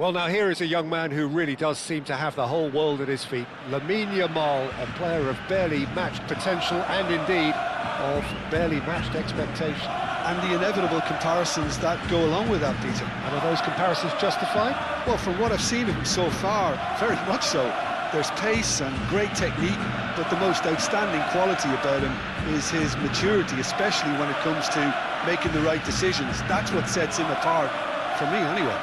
Well, now here is a young man who really does seem to have the whole world at his feet. Lamine Yamal, a player of barely matched potential and indeed of barely matched expectation. And the inevitable comparisons that go along with that, Peter. And are those comparisons justified? Well, from what I've seen of him so far, very much so. There's pace and great technique, but the most outstanding quality about him is his maturity, especially when it comes to making the right decisions. That's what sets him apart, for me anyway.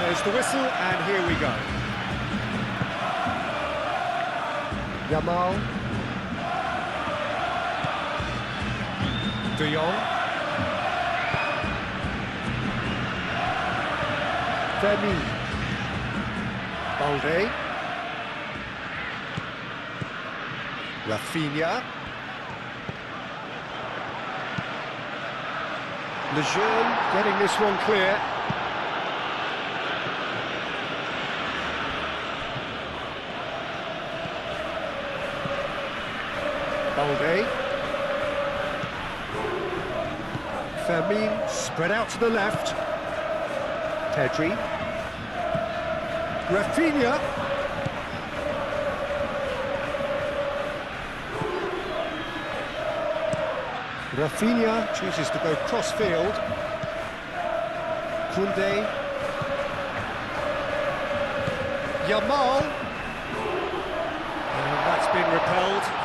There's the whistle, and here we go. Yamal. De Jong. Vermeer. Balde. Rafinha. Lejeune getting this one clear. Balde. Fermin spread out to the left. Pedri. Rafinha. Rafinha chooses to go cross-field. Koundé. Yamal. And that's been repelled.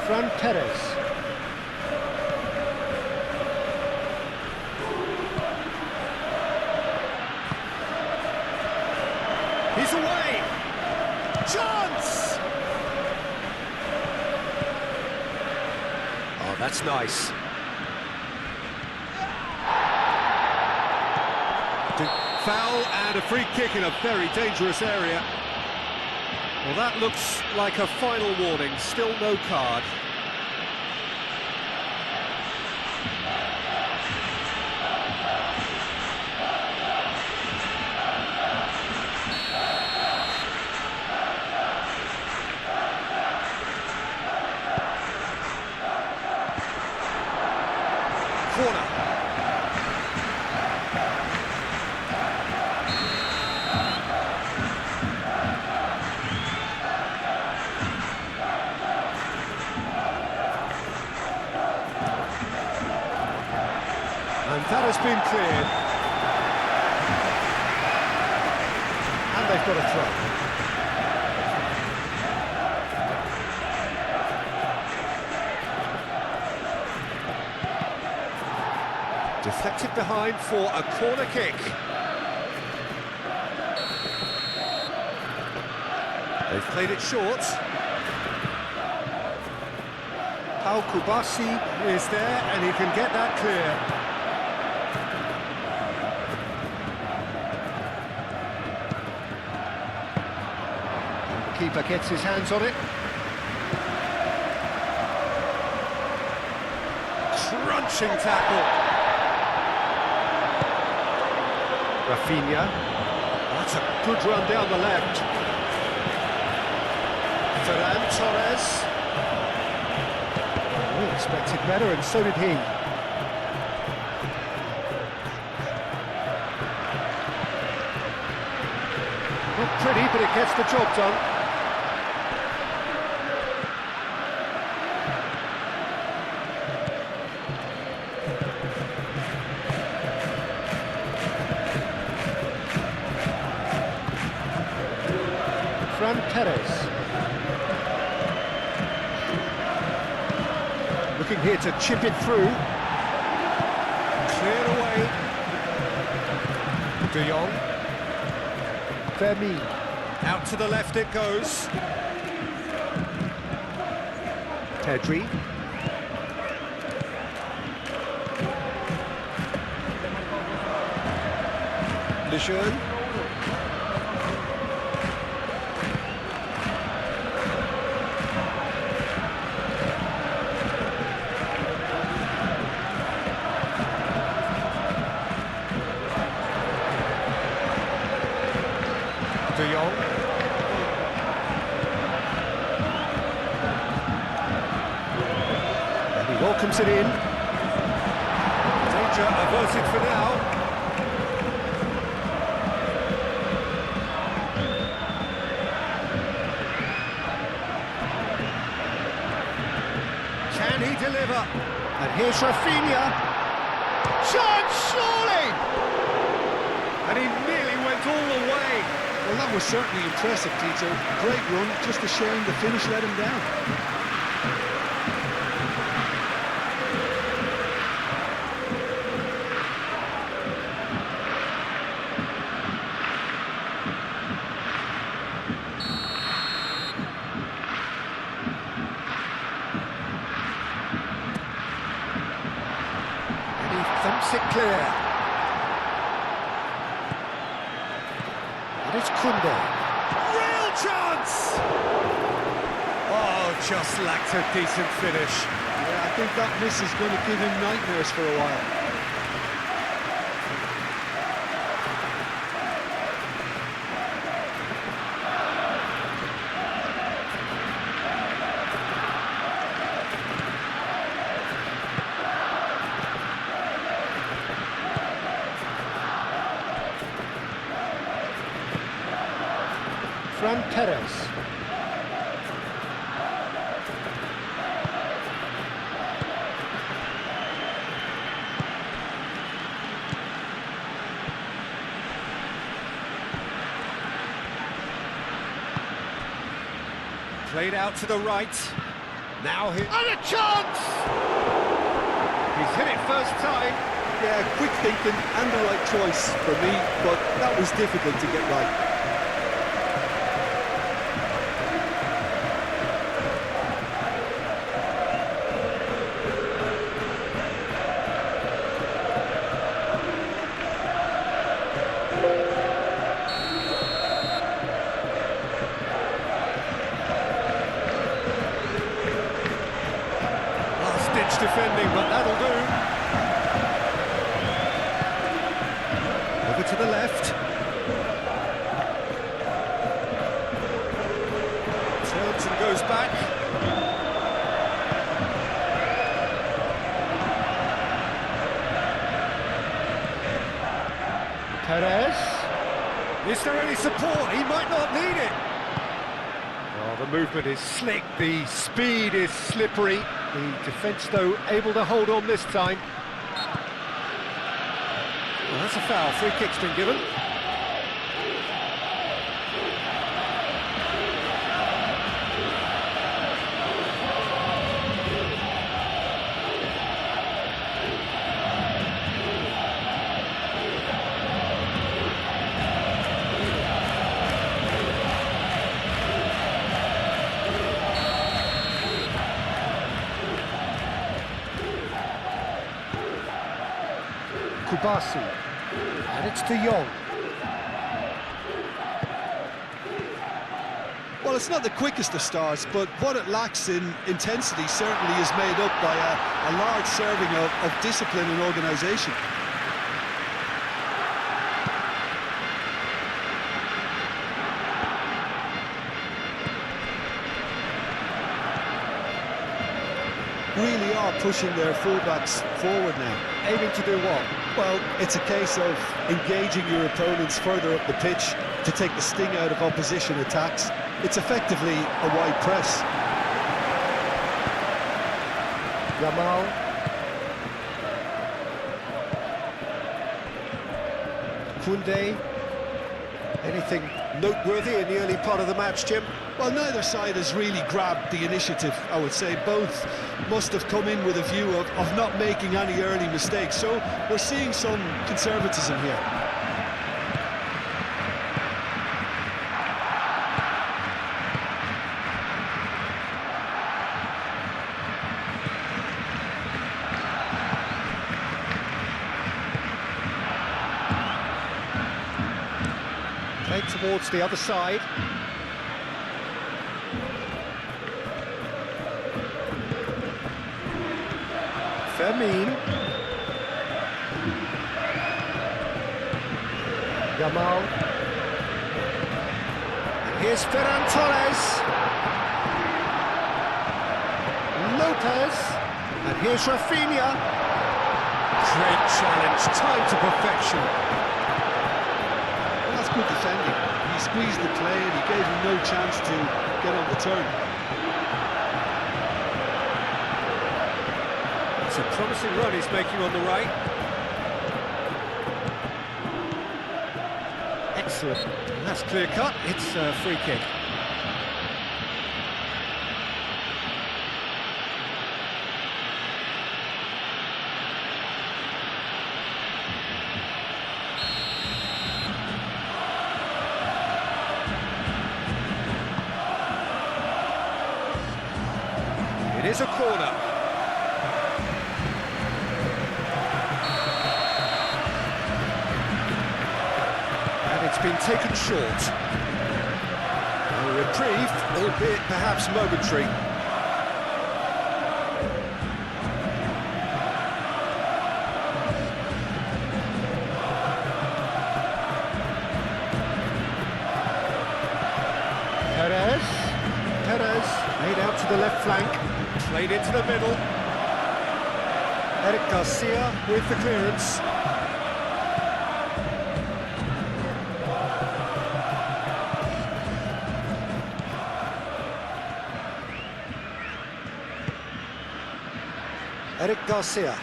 Fran Perez. He's away! Chance! Oh, that's nice. Foul and a free kick in a very dangerous area. Well, that looks like a final warning, still no card. Corner. And that has been cleared. And they've got a throw. Deflected behind for a corner kick. They've played it short. Pau Kubasi is there and he can get that clear. Keeper gets his hands on it. Crunching tackle. Rafinha. That's a good run down the left. Ferran Torres. We expected better, and so did he. Not pretty, but it gets the job done. Fran Perez. Looking here to chip it through. Cleared away. De Jong. Vermeer. Out to the left it goes. Pedri. Lejeune. chips it in. Danger averted for now. Can he deliver? And here's Rafinha. Chance, surely! And he nearly went all the way. Well, that was certainly impressive, Peter. Great run, just a shame the finish let him down. Thumps it clear. And it's Kunde. Real chance! Oh, just lacked a decent finish. Yeah, I think that miss is going to give him nightmares for a while. Fran Perez. Played out to the right. Now he... And a chance! He's hit it first time. Yeah, quick thinking and the right choice for me, but that was difficult to get right. Defending, but that'll do. Over to the left. Turns and goes back. Perez. Is there any support? He might not need it. Oh, the movement is slick, the speed is slippery. The defence, though, able to hold on this time. Well, that's a foul. Free kick's been given. Kubasi, and it's De Jong. Well, it's not the quickest of starts, but what it lacks in intensity certainly is made up by a large serving of discipline and organisation. Really are pushing their fullbacks forward now. Aiming to do what? Well, it's a case of engaging your opponents further up the pitch to take the sting out of opposition attacks. It's effectively a wide press. Yamal. Kunde. Anything noteworthy in the early part of the match, Jim? Well, neither side has really grabbed the initiative, I would say. Both must have come in with a view of not making any early mistakes. So we're seeing some conservatism here. Played towards the other side. Fermin. Yamal. And here's Ferran Torres. Lopez. And here's Rafinha. Great challenge, time to perfection. Well, that's good defending. He squeezed the play and he gave him no chance to get on the turn. It's a promising run he's making on the right. Excellent. And that's clear cut. It's a free kick. It is a corner. And it's been taken short. A reprieve, albeit perhaps momentary. Perez made out to the left flank. Played into the middle. Eric Garcia with the clearance. Eric Garcia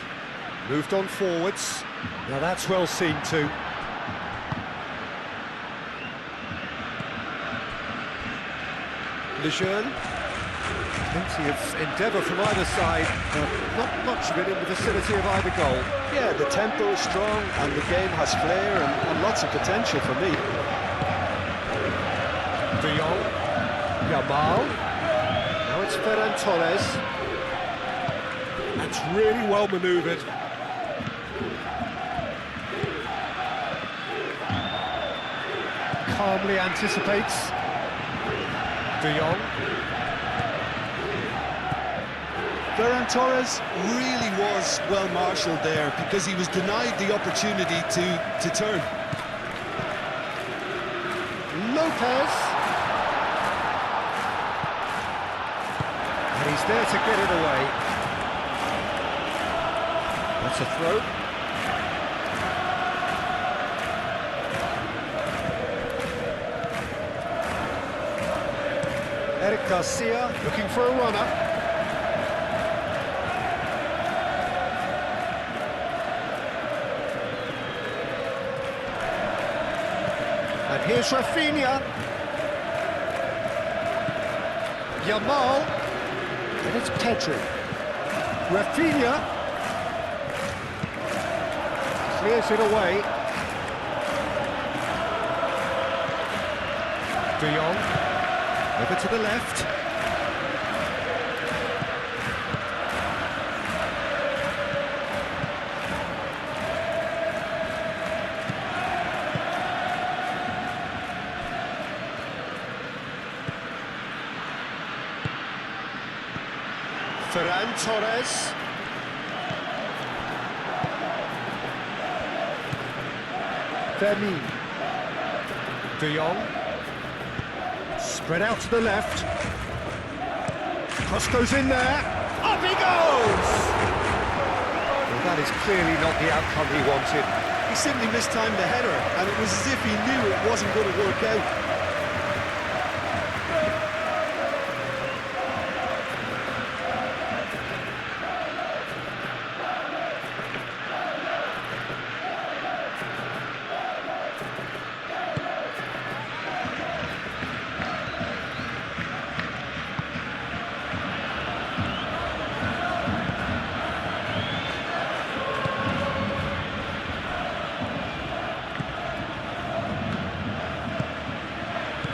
moved on forwards. Now that's well seen too. Lejeune. Plenty of endeavour from either side, but not much of it in the vicinity of either goal. Yeah, the tempo is strong and the game has flair and lots of potential for me. De Jong, Yamal, now it's Ferran Torres. That's really well manoeuvred. Calmly anticipates. De Jong. Ferran Torres really was well marshalled there because he was denied the opportunity to turn. Lopez. And he's there to get it away. That's a throw. Eric Garcia looking for a runner. And here's Rafinha. Yamal. And it's Pedri. Rafinha. Clears it away. De Jong. Over to the left. Ferran Torres. Fermin. De Jong. Spread out to the left. Cross goes in there. Up he goes! Well, that is clearly not the outcome he wanted. He simply mistimed the header and it was as if he knew it wasn't going to work out.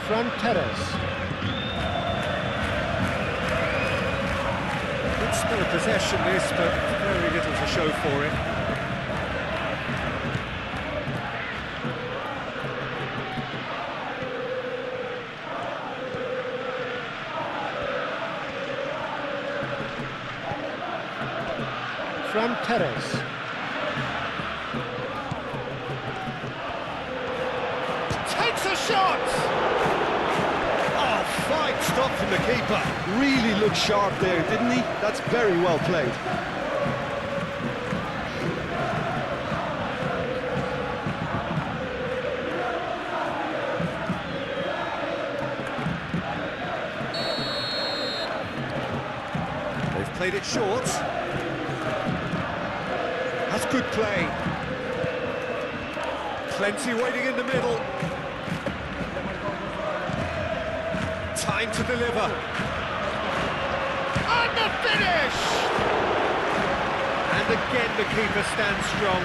Ferran Perez. Good spell of possession this, but very little to show for it. Ferran Perez. Takes a shot! Fine stop from the keeper. Really looked sharp there, didn't he? That's very well played. played it short. That's good play. Plenty waiting in the middle. Time to deliver. And the finish! And again the keeper stands strong.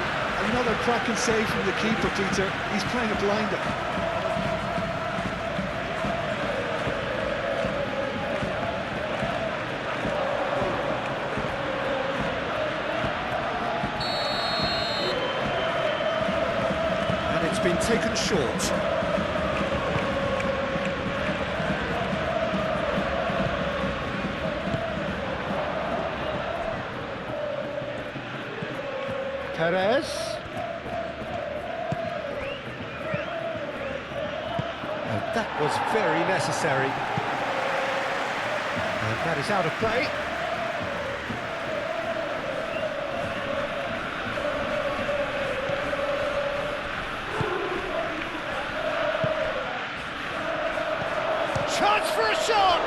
Another cracking save from the keeper, Peter. He's playing a blinder. And it's been taken short. Perez. And that was very necessary. And that is out of play. Chance for a shot!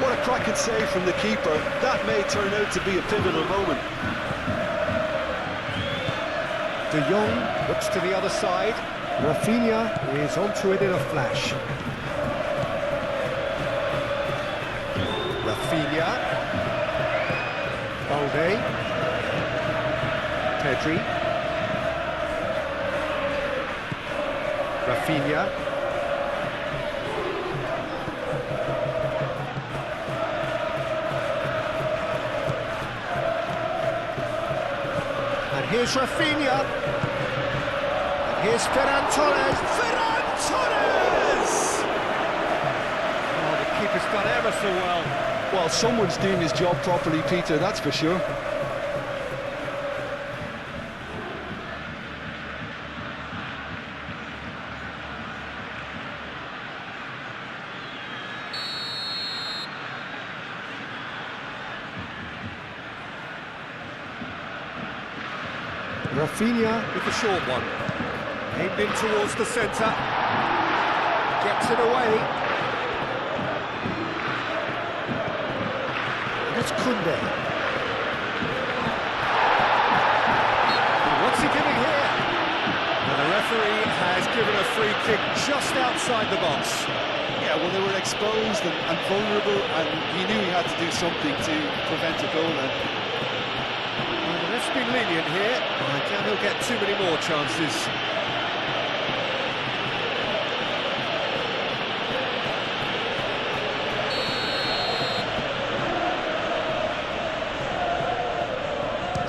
What a cracking save from the keeper. That may turn out to be a pivotal moment. De Jong looks to the other side. Rafinha is onto it in a flash. Rafinha. Balde. Pedri. Rafinha. And here's Rafinha. And here's Ferran Torres. Ferran Torres! Oh, the keeper's done ever so well. Well, someone's doing his job properly, Peter, that's for sure. Rafinha with the short one. Aimed in towards the centre. Gets it away. That's Koundé. What's he giving here? And the referee has given a free kick just outside the box. Yeah, well, they were exposed and vulnerable, and he knew he had to do something to prevent a goal. And the ref's been lenient here. I doubt he'll get too many more chances.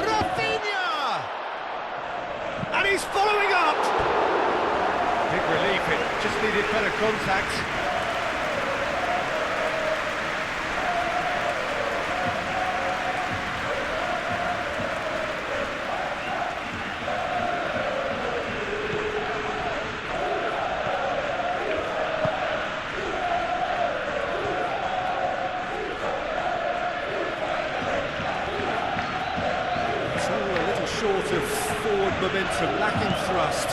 Rafinha! And he's following up! Big relief, it just needed better contact. Short of forward momentum, lacking thrust.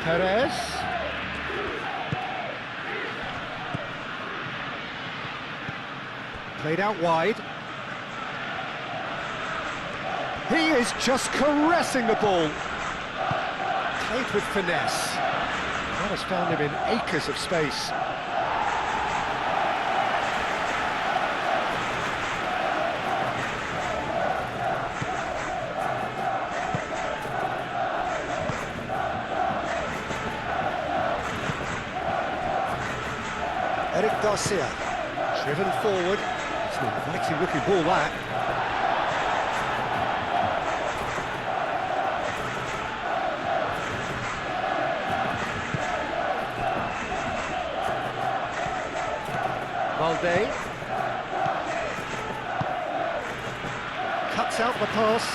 Perez. Played out wide. He is just caressing the ball. Played with finesse. That has found him in acres of space. Eric Garcia, driven forward. It's an inviting looking ball, that. Balde cuts out the pass.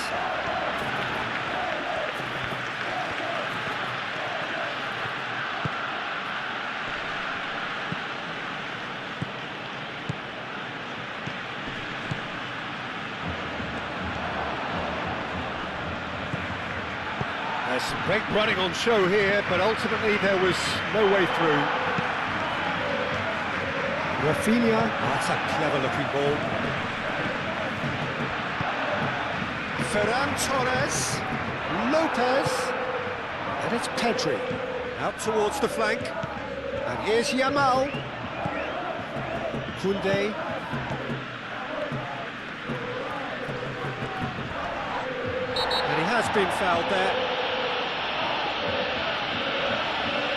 There's some great running on show here, but ultimately there was no way through. Rafinha. Oh, that's a clever-looking ball. Ferran Torres. Lopez. And it's Pedri. Out towards the flank. And here's Yamal. Koundé. And he has been fouled there.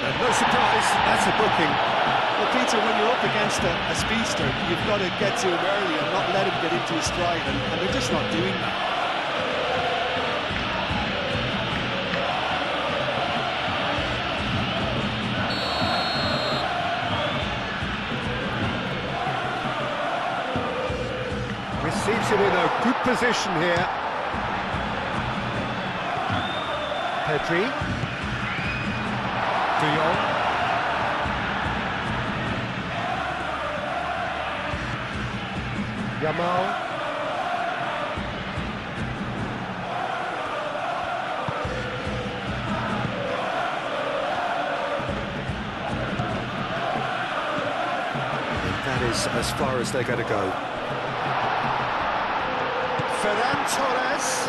And no surprise, that's a booking. Well, Peter, when you're up against a speedster, you've got to get to him early and not let him get into his stride, and they're just not doing that. Receives it in a good position here. Pedri. De Jong. Yamal. And that is as far as they're going to go. Ferran Torres.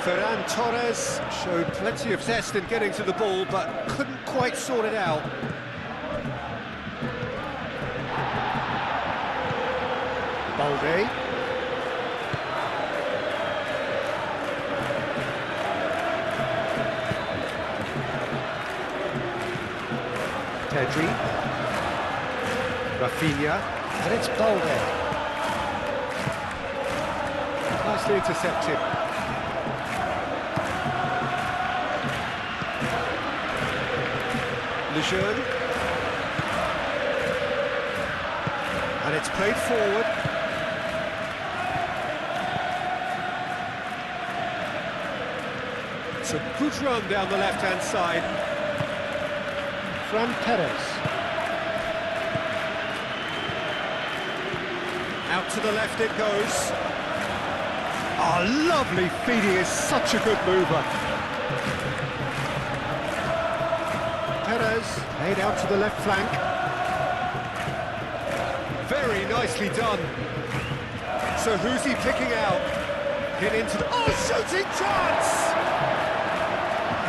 Ferran Torres showed plenty of zest in getting to the ball, but couldn't quite sort it out. Balde. Pedri. Rafinha. And it's Balde. Nicely intercepted. Lejeune. And it's played forward. It's a good run down the left-hand side. Fran Perez. Out to the left it goes. Oh, lovely feed, he is such a good mover. Perez, laid out to the left flank. Very nicely done. So who's he picking out? Hit into the... Oh, shooting chance!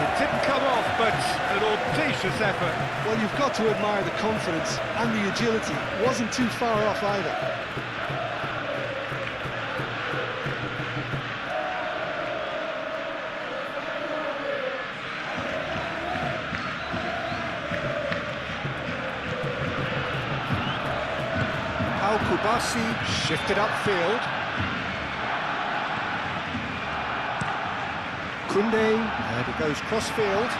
It didn't come off, but an audacious effort. Well, you've got to admire the confidence and the agility. Wasn't too far off either. Kubasi shifted upfield. Koundé, and it goes cross-field.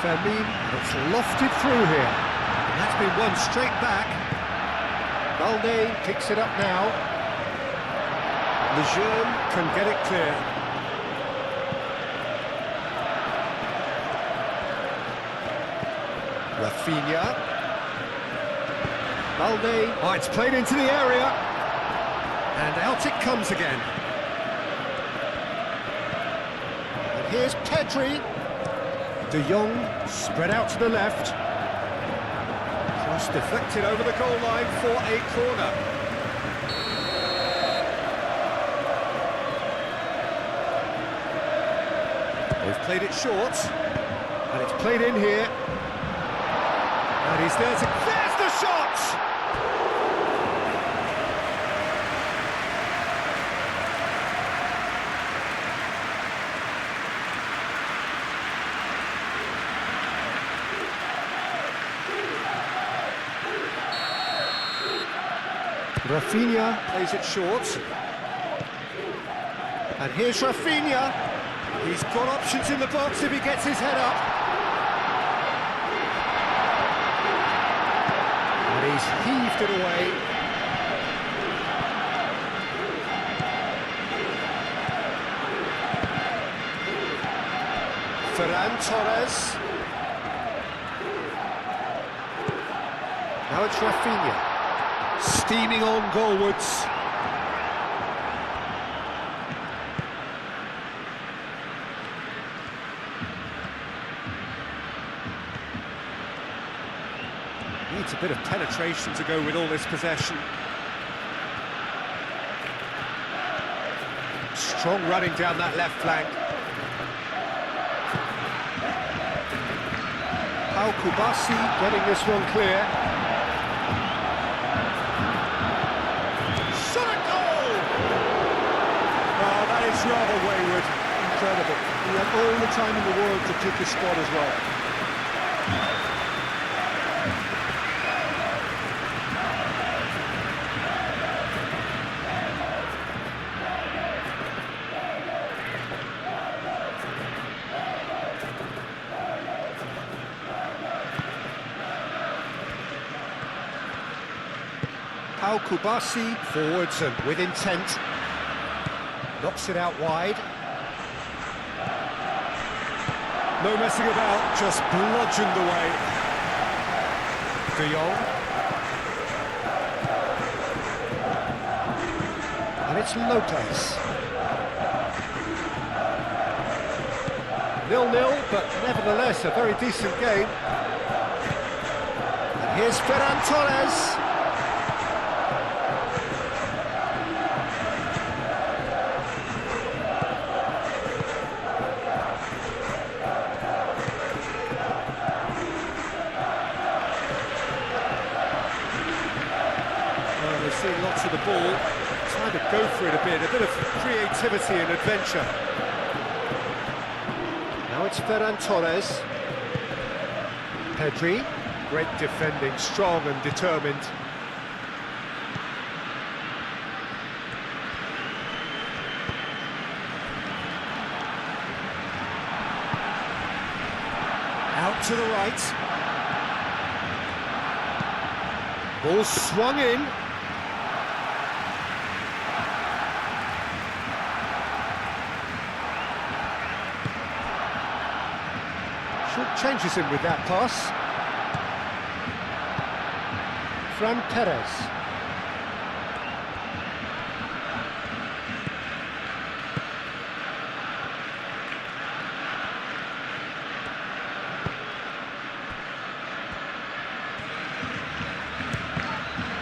Fermin, and it's lofted through here. And that's been won straight back. Balde picks it up now. Lejeune can get it clear. Rafinha. Balde. Oh, it's played into the area. And out it comes again. And here's Pedri. De Jong spread out to the left. Cross deflected over the goal line for a corner. They've played it short. And it's played in here. And he's there's the shot! Rafinha plays it short. And here's Rafinha. He's got options in the box if he gets his head up. And he's heaved it away. Ferran Torres. Now it's Rafinha. Steaming on goalwards. Needs a bit of penetration to go with all this possession. Strong running down that left flank. Kubasi getting this one clear. Shot at goal! Oh, that is rather wayward. Incredible. He had all the time in the world to pick his spot as well. Kubasi forwards and with intent, knocks it out wide. No messing about, just bludgeoned away. De Jong. And it's Lopez. 0-0, but nevertheless a very decent game. And here's Ferran Torres. Seeing lots of the ball, trying to go for it a bit of creativity and adventure. Now it's Ferran Torres. Pedri, great defending, strong and determined. Out to the right. Ball swung in. Changes him with that pass. Fran Perez.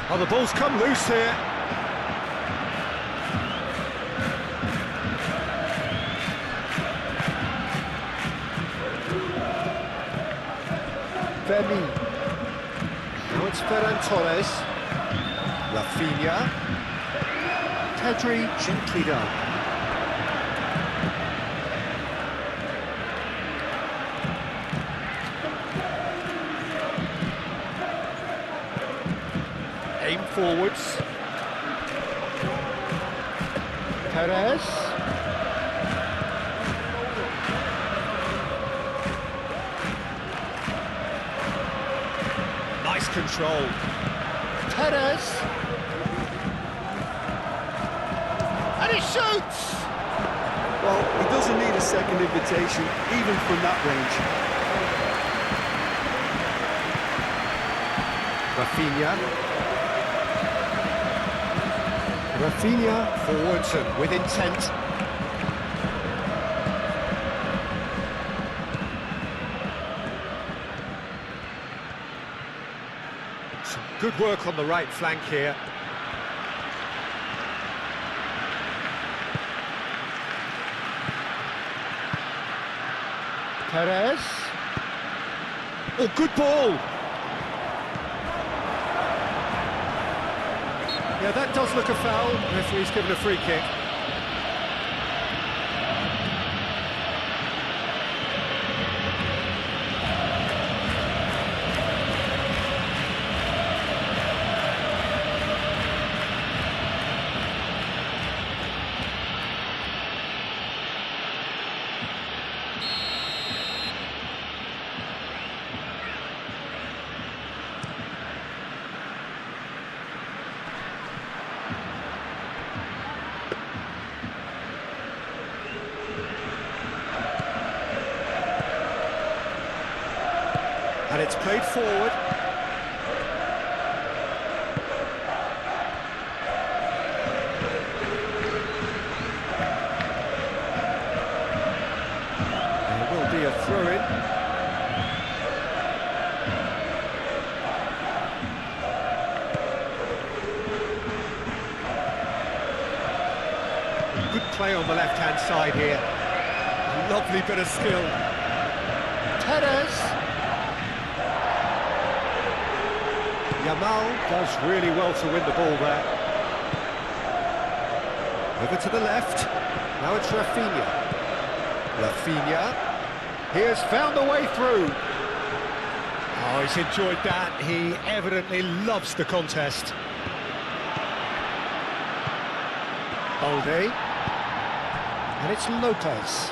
Oh, the ball's come loose here. Now it's Ferran Torres. Rafinha. Pedri gently done. Aim forwards. Perez. Control. Perez. And he shoots! Well, he doesn't need a second invitation, even from that range. Rafinha. Rafinha forwards and with intent. Good work on the right flank here. Perez. Oh, good ball. Yeah, that does look a foul. The referee's given a free kick. And it's played forward. There will be a throw-in. play on the left-hand side here. Lovely bit of skill. Perez. Yamal does really well to win the ball there. Over to the left. Now it's Rafinha. Rafinha. He has found a way through. Oh, he's enjoyed that. He evidently loves the contest. Balde. And it's Lopez.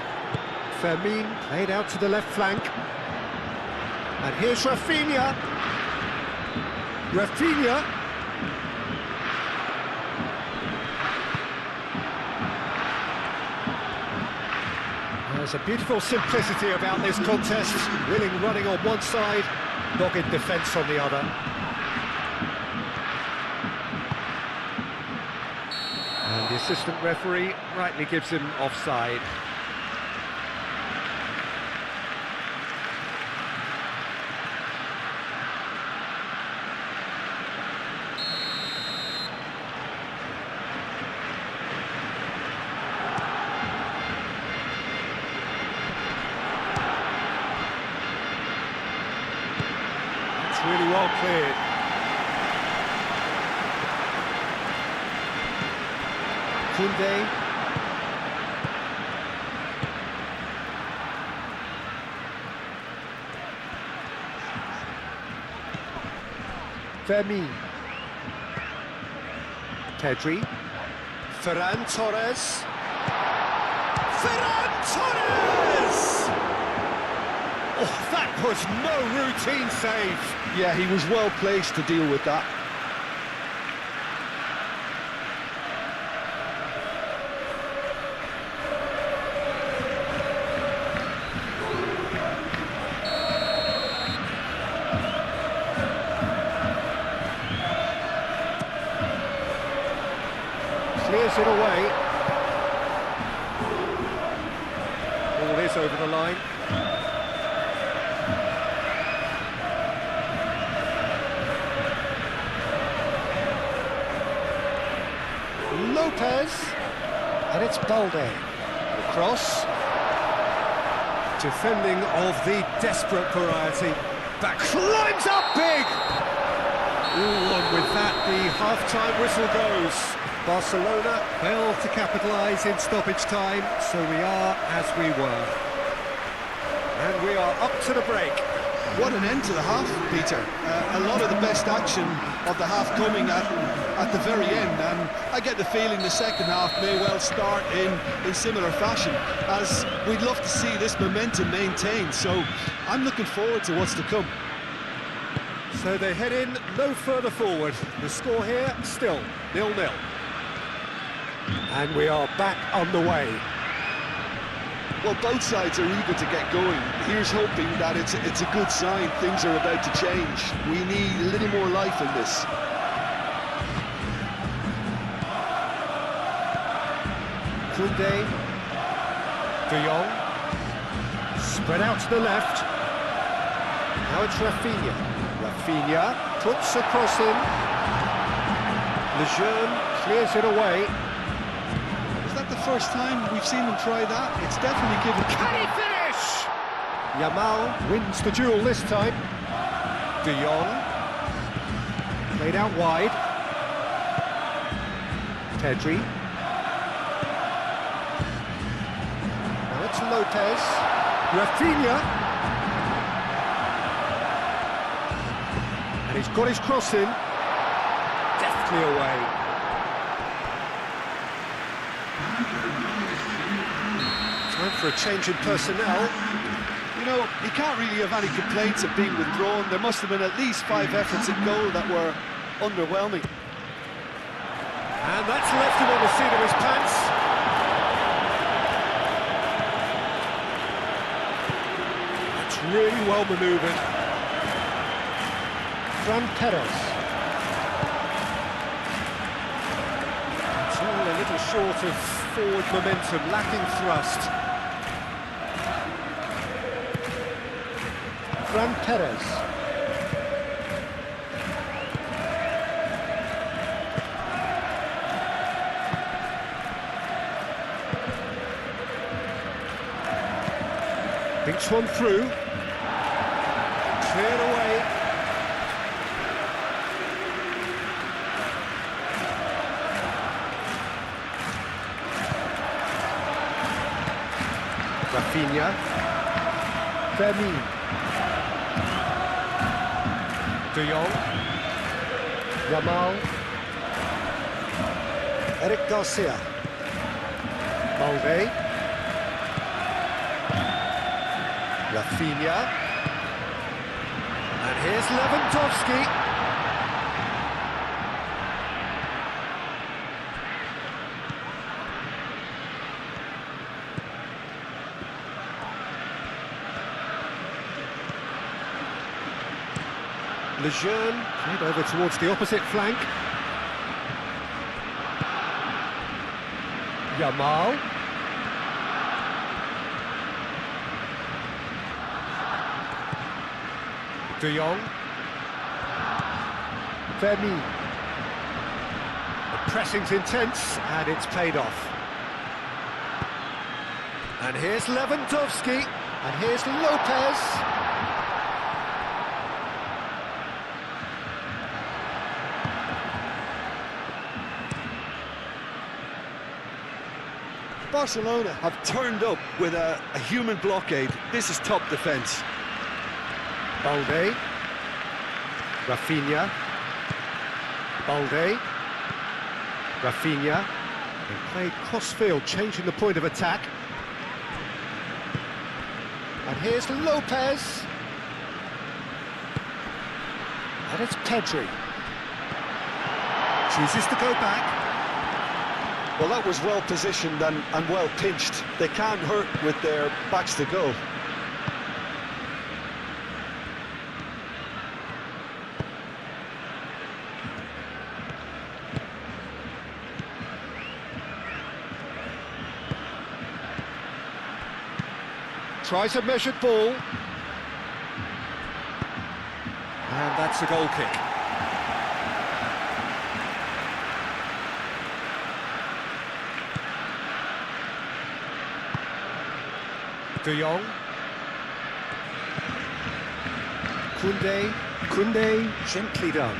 Fermin played out to the left flank. And here's Rafinha. Rafinha. There's a beautiful simplicity about this contest. Willing running on one side, dogged defence on the other. And the assistant referee rightly gives him offside. Really well cleared. Koundé. Fermin. Pedri. Ferran Torres. Ferran Torres! Oh, that was no routine save. Yeah, he was well placed to deal with that. Clears it away. Ball is over the line. Lopez, and it's Balde. The cross. Defending of the desperate variety. That climbs up big! Ooh, and with that, the half-time whistle goes. Barcelona failed to capitalise in stoppage time, so we are as we were. And we are up to the break. What an end to the half, Peter. A lot of the best action of the half coming at the very end, and I get the feeling the second half may well start in similar fashion, as we'd love to see this momentum maintained, so I'm looking forward to what's to come. So they head in no further forward. The score here, still 0-0. And we are back underway. Well, both sides are eager to get going. Here's hoping that it's a good sign. Things are about to change. We need a little more life in this. Koundé. De Jong. Spread out to the left. Now it's Rafinha. Rafinha puts a cross in. Lejeune clears it away. The first time we've seen him try that, it's definitely given. Can he finish? Yamal wins the duel this time. De Jong played out wide. Pedri. Now it's Lopez. Rafinha. And he's got his cross in. Deftly away. Time for a change in personnel. You know, he can't really have any complaints of being withdrawn. There must have been at least 5 efforts at goal that were underwhelming. And that's left him on the seat of his pants. That's really well manoeuvred. Fran Perez. It's all a little short of forward momentum, lacking thrust. Fran Perez. Takes one through. Cleared away. Rafinha. Fermin. De Jong. Yamal. Eric Garcia. Balde. Rafinha. And here's Lewandowski. Lejeune played over towards the opposite flank. Yamal. De Jong. Fermin. The pressing's intense and it's paid off. And here's Lewandowski. And here's Lopez. Barcelona have turned up with a human blockade. This is top defence. Balde. Rafinha. Balde. Rafinha. They played cross-field, changing the point of attack. And here's Lopez. And it's Pedri. Chooses to go back. Well, that was well positioned and well pinched. They can't hurt with their backs to goal. Tries a measured ball. And that's a goal kick. De Jong. Koundé, gently done.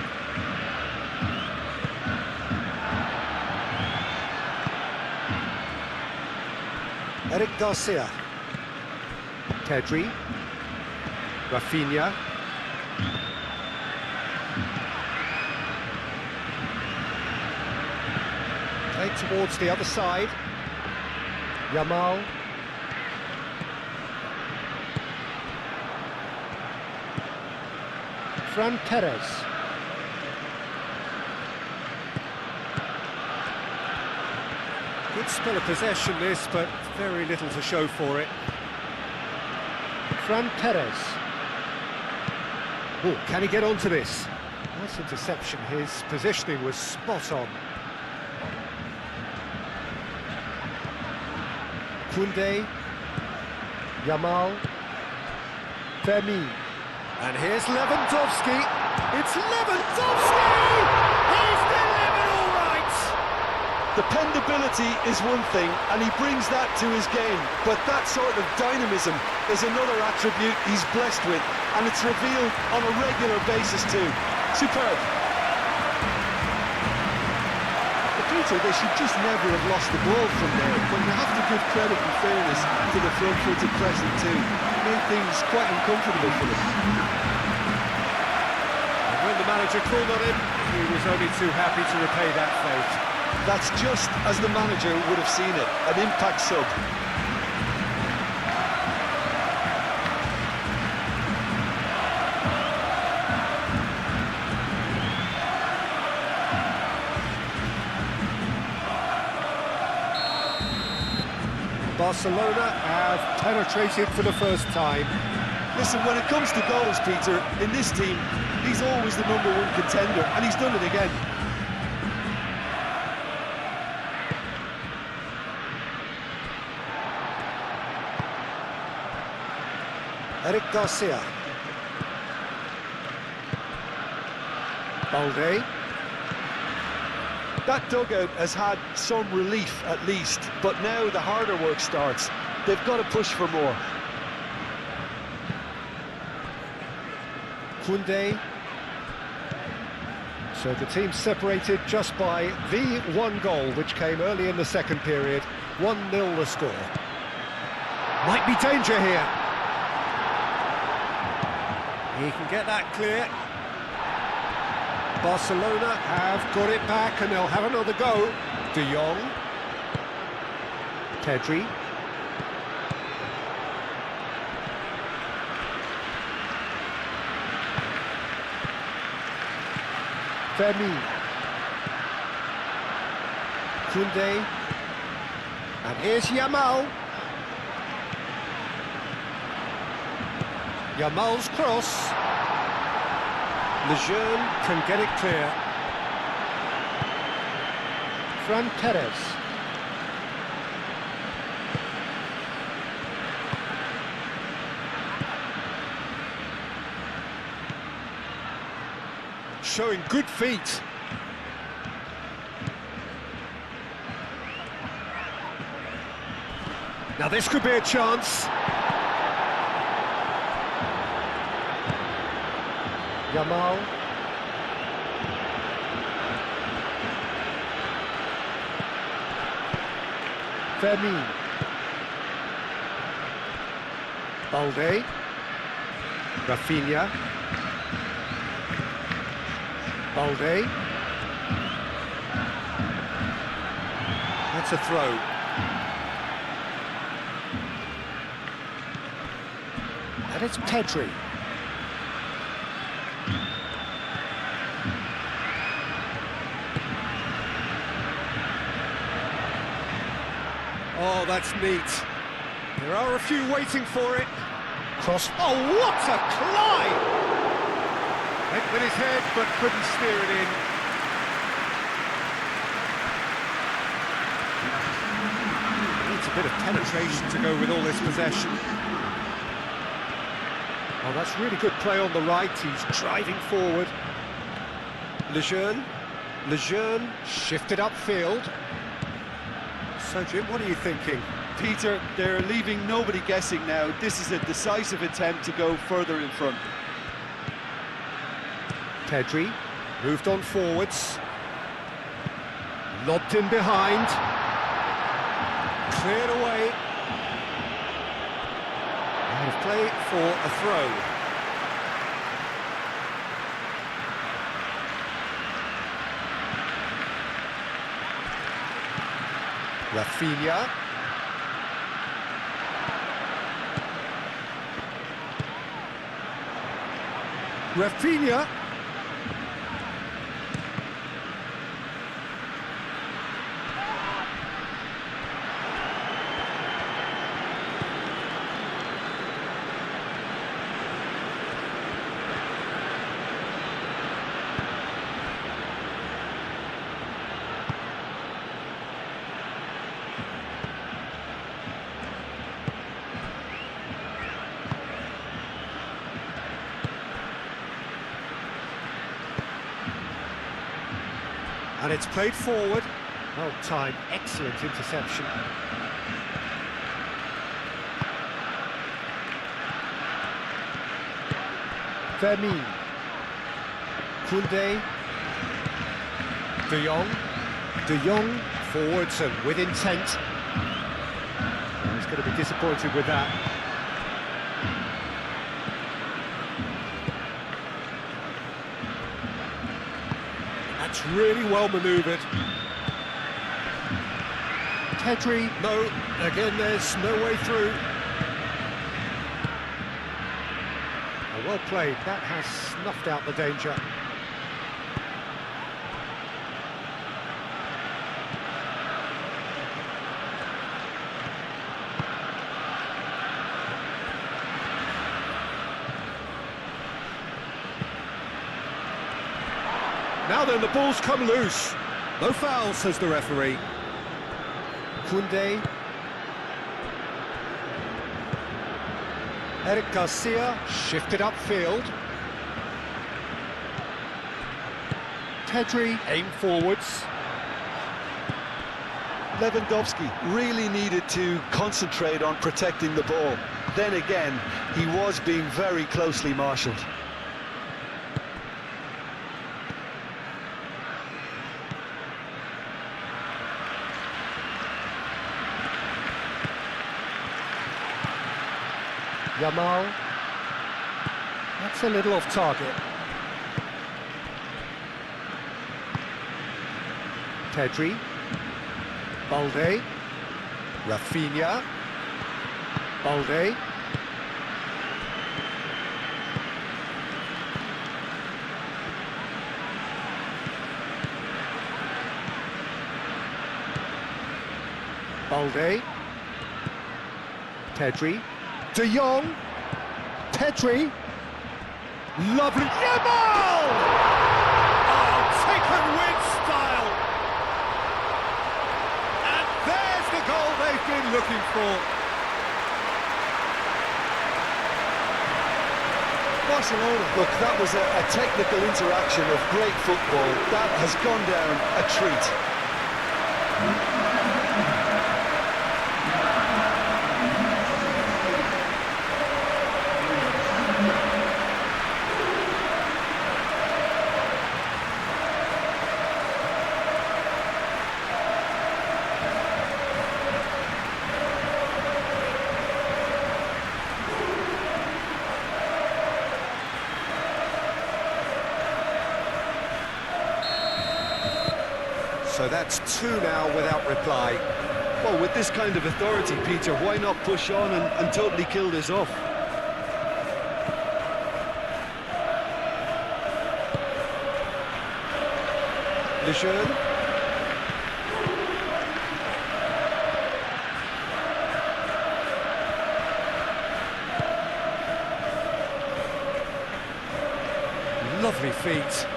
Eric Garcia. Pedri. Rafinha. Played towards the other side. Yamal. Fran Perez. Good spell of possession this, but very little to show for it. Fran Perez. Oh, can he get onto this? Nice interception, his positioning was spot on. Koundé. Yamal. Fermin. And here's Lewandowski. It's Lewandowski! He's delivered all right! Dependability is one thing, and he brings that to his game. But that sort of dynamism is another attribute he's blessed with, and it's revealed on a regular basis too. Superb. Peter, they should just never have lost the ball from there, but you have to give credit and fairness to the front-footed pressing too. It made things quite uncomfortable for them. And when the manager called on him, he was only too happy to repay that fate. That's just as the manager would have seen it, an impact sub. Barcelona have penetrated for the first time. Listen, when it comes to goals, Peter, in this team, he's always the #1 contender, and he's done it again. Eric Garcia. Balde. That dugout has had some relief at least, but now the harder work starts. They've got to push for more. Koundé. So the team separated just by the one goal, which came early in the second period. 1-0 the score. Might be danger here. He can get that clear. Barcelona have got it back and they'll have another go. De Jong. Pedri. Fermi. Koundé. And here's Yamal. Yamal's cross. Lejeune can get it clear. Fran Perez. Showing good feet. Now this could be a chance. Yamal. Fermi. Balde. Rafinha. Balde. That's a throw. And it's Pedri. Oh, that's neat. There are a few waiting for it. Cross. Oh, what a climb! Went with his head, but couldn't steer it in. Needs a bit of penetration to go with all this possession. Oh, that's really good play on the right. He's driving forward. Lejeune. Lejeune shifted upfield. So, Jim, what are you thinking? Peter, they're leaving nobody guessing now. This is a decisive attempt to go further in front. Pedri moved on forwards. Lobbed in behind. Cleared away. Out of play for a throw. Rafinha. Rafinha. And it's played forward. Well timed, excellent interception. Fermi. Koundé. De Jong. De Jong forwards and with intent. Oh, he's going to be disappointed with that. That's really well manoeuvred. Pedri, no, again there's no way through. Oh, well played, that has snuffed out the danger. Now then, the ball's come loose. No foul, says the referee. Koundé. Eric Garcia shifted upfield. Pedri aimed forwards. Lewandowski really needed to concentrate on protecting the ball. Then again, he was being very closely marshalled. Yamal. That's a little off target. Pedri. Balde. Rafinha. Balde. Balde. Pedri. De Jong. Pedri. Lovely. Yamal! Oh, taken with style. And there's the goal they've been looking for. Barcelona, look, that was a technical interaction of great football. That has gone down a treat. So that's 2 now without reply. Well, with this kind of authority, Peter, why not push on and totally kill this off? Lejeune. Lovely feet.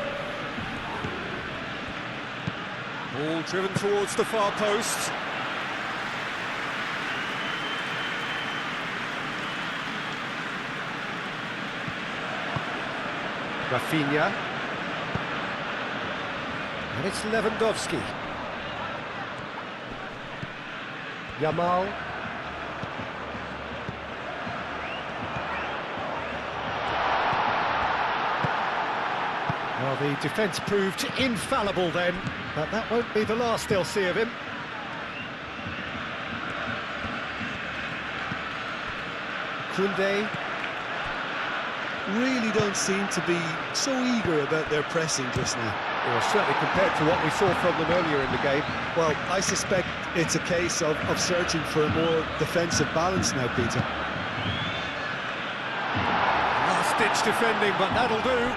Ball driven towards the far post. Rafinha. And it's Lewandowski. Yamal. Well, the defence proved infallible then, but that won't be the last they'll see of him. Koundé. Really don't seem to be so eager about their pressing just now. Well, certainly compared to what we saw from them earlier in the game. Well, I suspect it's a case of searching for a more defensive balance now, Peter. Last-ditch defending, but that'll do.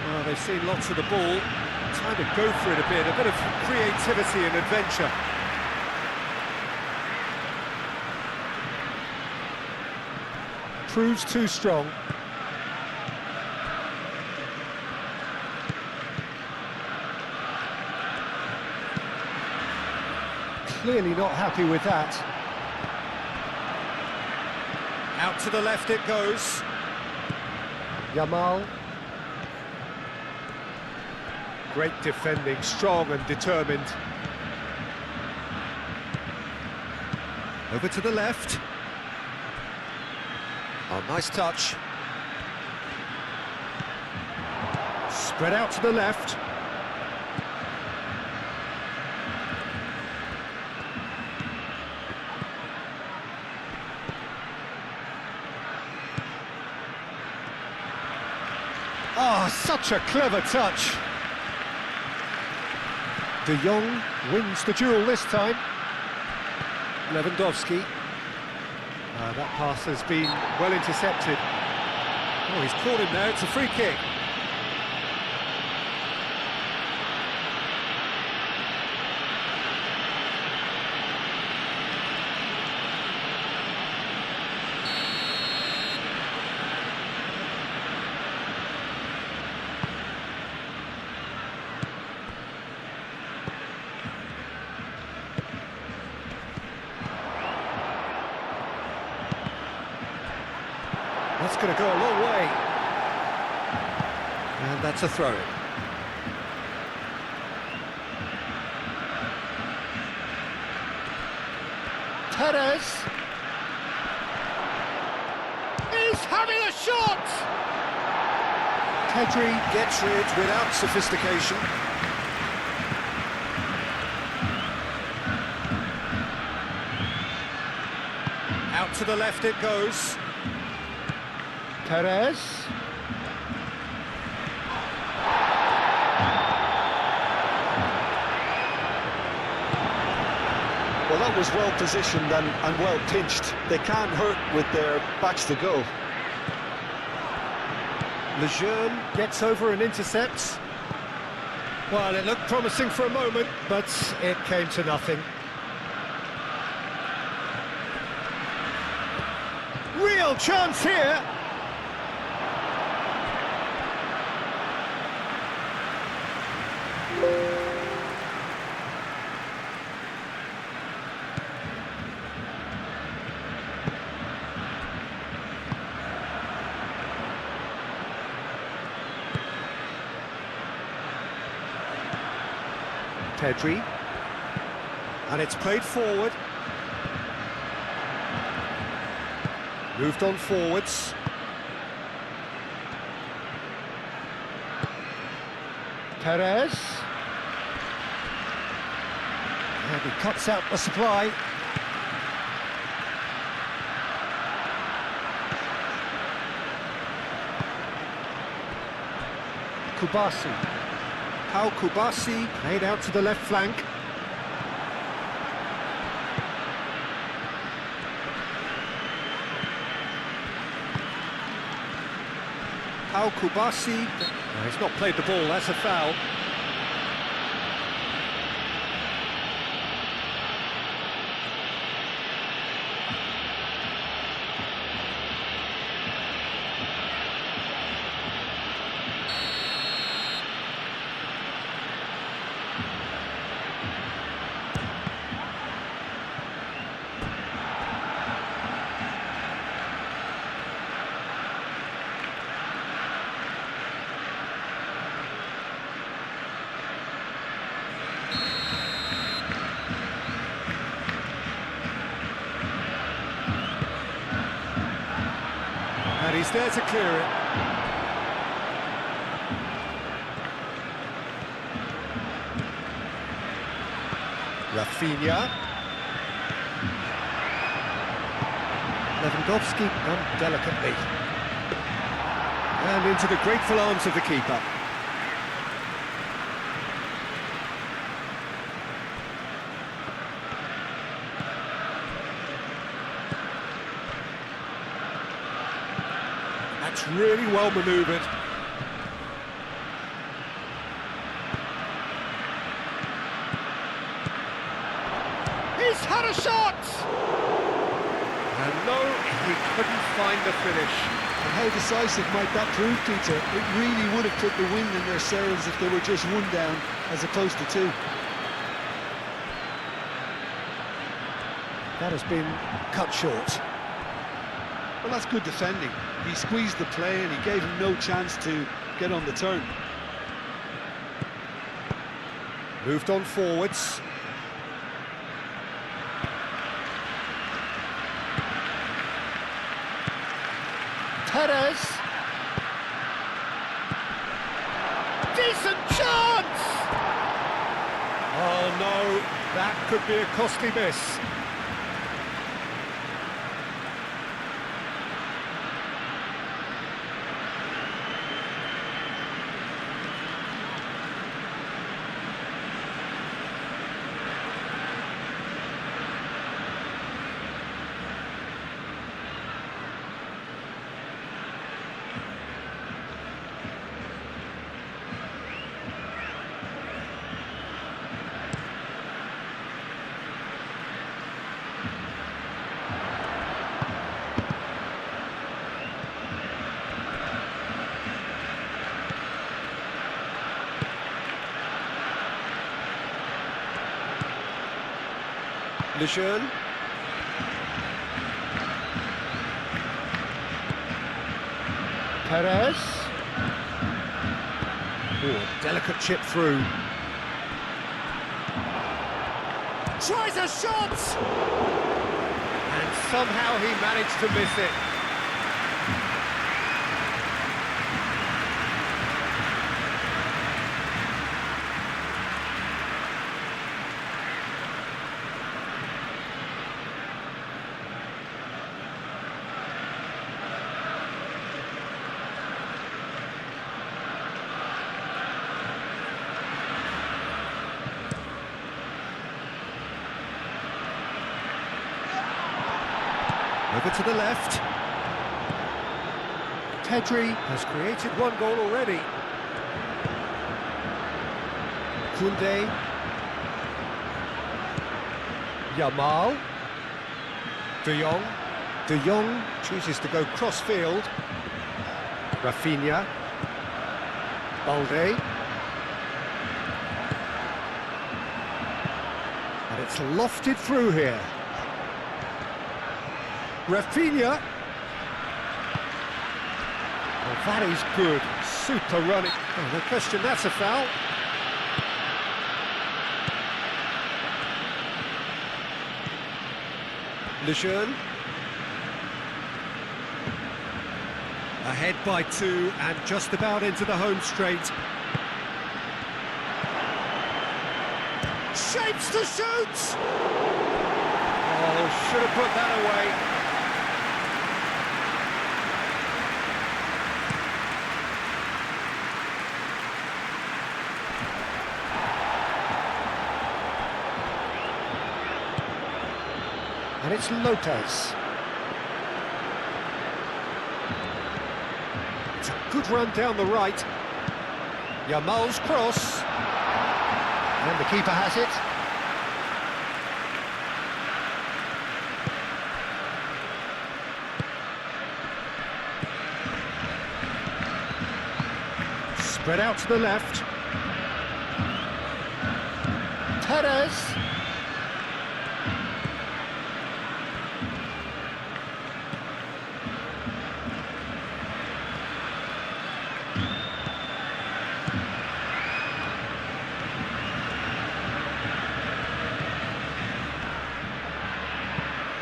Well, they've seen lots of the ball. Time to go for it a bit of creativity and adventure. Proves too strong. Clearly not happy with that. Out to the left it goes. Yamal. Great defending, strong and determined. Over to the left. Oh, nice touch. Spread out to the left. Oh, such a clever touch. De Jong wins the duel this time. Lewandowski. That pass has been well intercepted. Oh, he's caught him there, it's a free kick. That's going to go a long way. And that's a throw-in. Perez. He's having a shot! Pedri gets rid without sophistication. Out to the left it goes. Perez. Well, that was well positioned and well pinched. They can't hurt with their backs to go. Lejeune gets over and intercepts. Well, it looked promising for a moment, but it came to nothing. Real chance here. Pedri, and it's played forward. Moved on forwards. Perez. And he cuts out the supply. Kubasi. How Kubasi played out to the left flank. How Kubasi. No, he's not played the ball, that's a foul. And he's there to clear it. Rafinha. Lewandowski done delicately. And into the grateful arms of the keeper. That's really well manoeuvred. He's had a shot! And no, he couldn't find the finish. And how decisive might that prove, Peter? It really would have put the wind in their sails if they were just one down as opposed to two. That has been cut short. Well, that's good defending. He squeezed the play and he gave him no chance to get on the turn. Moved on forwards. Perez. Decent chance! Oh no, that could be a costly miss. Lejeune. Perez. Oh, delicate chip through. Tries a shot! And somehow he managed to miss it. Over to the left. Pedri has created one goal already. Koundé. Yamal. De Jong. De Jong chooses to go cross-field. Rafinha. Balde. And it's lofted through here. Rafinha. Oh, that is good. Super running. Oh, no question, that's a foul. Lejeune. Ahead by 2 and just about into the home straight. Shapes to shoot! Oh, should have put that away. And it's Lopez. It's a good run down the right. Yamal's cross. And the keeper has it. Spread out to the left. Perez.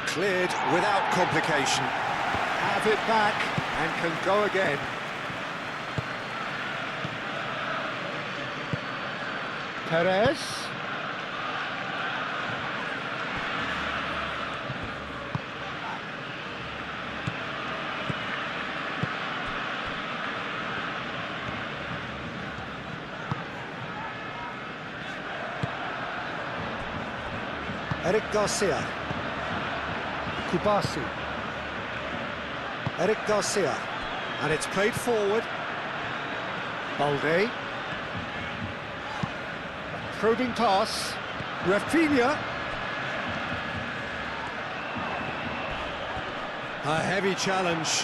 Cleared without complication. Have it back and can go again. Perez. Eric Garcia. Kubasi. Eric Garcia. And it's played forward. Balde. Probing pass. Rafinha. A heavy challenge.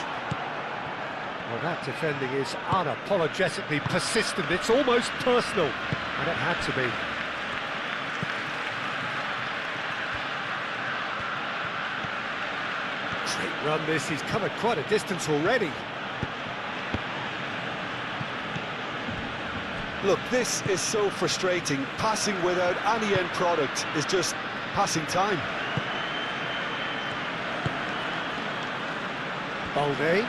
Well, that defending is unapologetically persistent. It's almost personal. And it had to be. Great run this, he's covered quite a distance already. Look, this is so frustrating. Passing without any end product is just passing time. Balde.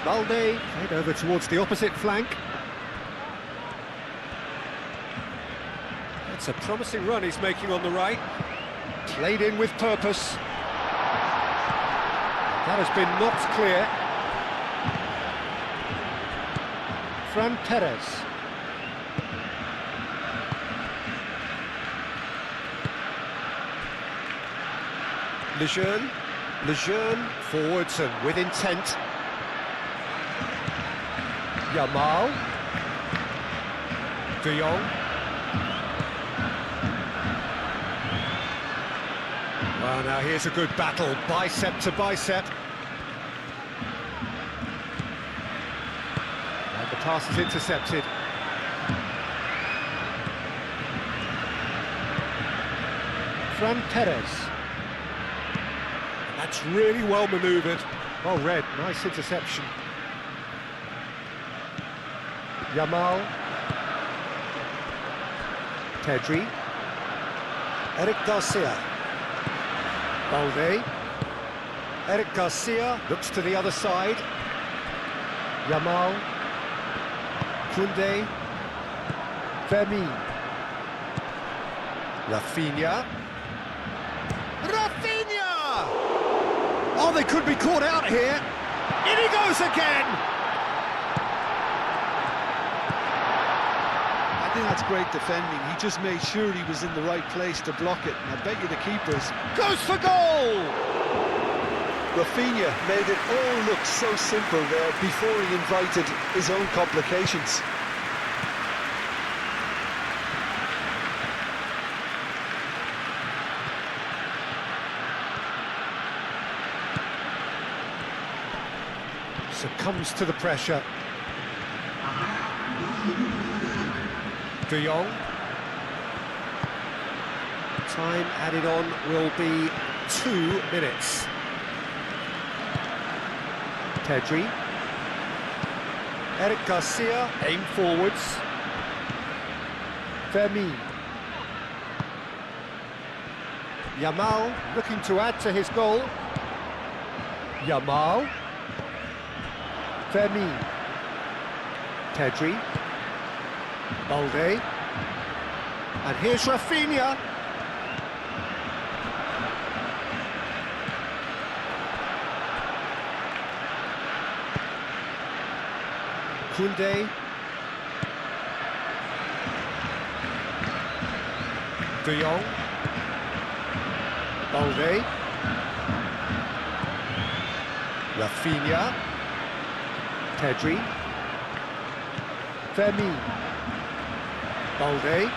Balde, played over towards the opposite flank. That's a promising run he's making on the right. Played in with purpose. That has been knocked clear. Fran Perez. Lejeune. Lejeune forwards and with intent. Yamal. De Jong. Well, now here's a good battle, bicep to bicep. And the pass is intercepted. Fran Perez. That's really well manoeuvred. Well read, nice interception. Yamal. Pedri. Eric Garcia. Balde. Eric Garcia looks to the other side. Yamal. Koundé. Vermin. Rafinha. Rafinha! Oh, they could be caught out here. In he goes again! And think that's great defending. He just made sure he was in the right place to block it. And I bet you the keeper's Goes for goal! Rafinha made it all look so simple there before he invited his own complications. Succumbs to the pressure. De Jong. Time added on will be 2 minutes. Pedri. Eric Garcia, aim forwards. Fermin. Yamal looking to add to his goal. Yamal. Fermin. Pedri. Balde. And here's Rafinha. Koundé. De Jong. Balde. Rafinha. Pedri. Fermin. Balde.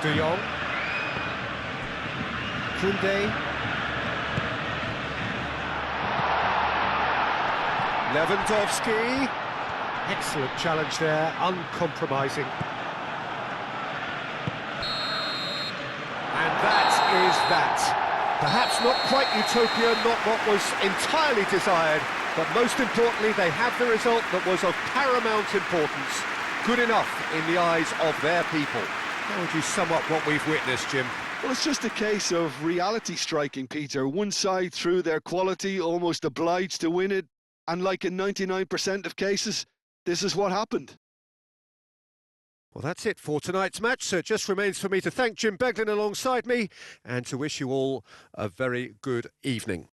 De Jong. Koundé. Lewandowski. Excellent challenge there, uncompromising. And that is that. Perhaps not quite utopia, not what was entirely desired, but most importantly, they had the result that was of paramount importance. Good enough in the eyes of their people. How would you sum up what we've witnessed, Jim? Well, it's just a case of reality striking, Peter. One side, through their quality, almost obliged to win it. And like in 99% of cases, this is what happened. Well, that's it for tonight's match, so it just remains for me to thank Jim Beglin alongside me and to wish you all a very good evening.